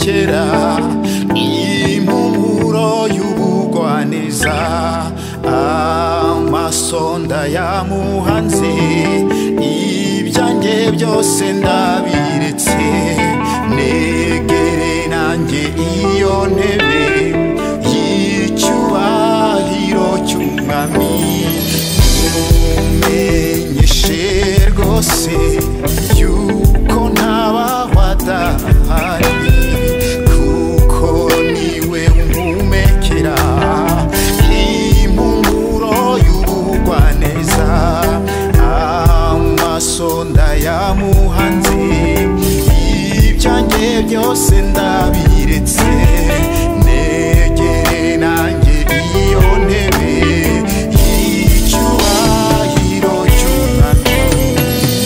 umumekera impumuro y'ubugwaneza amasonda yamuhanze ibyanjye byose ndabiretse negere nanjye iyo ntebe y'icyubahiro cy'umwami umenyeshe rwose yuko ntabaho adahari kuko niwe umumekera impumuro y'ubugwaneza amasonda yamuhanze ibyanjye byose ndabiretse negere nanjye iyo ntebe y'icyubahiro cy'umwami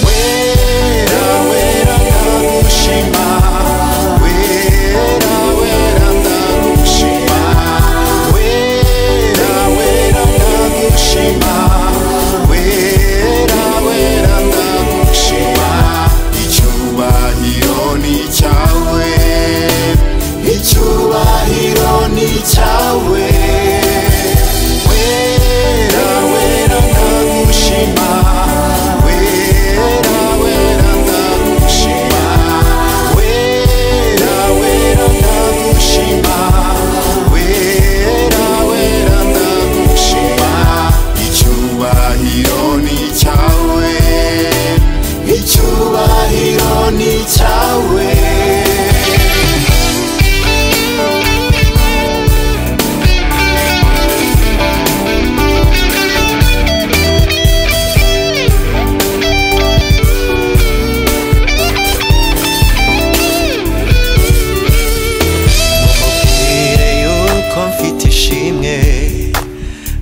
wera wera ndagushima wera wera ndagushima wera wera ndagushima wera wera ndagushima icyubahiro ni cyawe icyubahiro ni cyawe wera wera ndagushima wera wera ndagushima wera wera ndagushima wera wera ndagushima icyubahiro ni cyawe icyubahiro ni cyawe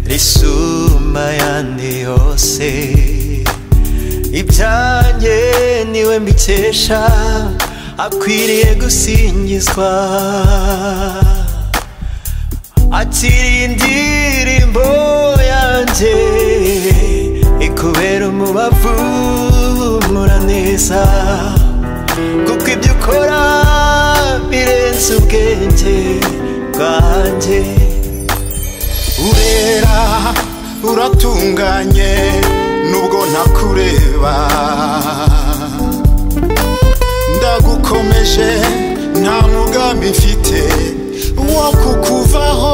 risuma yandi yose ibyanjye niwe mbikesha akwiriye gusingizwa atiriye indirimbo yanjye ikubera umubavu muraneza kuko ibyo ukora birenze ubwenge bwanjye urera uratunganye nubwo ntakureba ndagukomeje nta mugambi mfite wo kukuvaho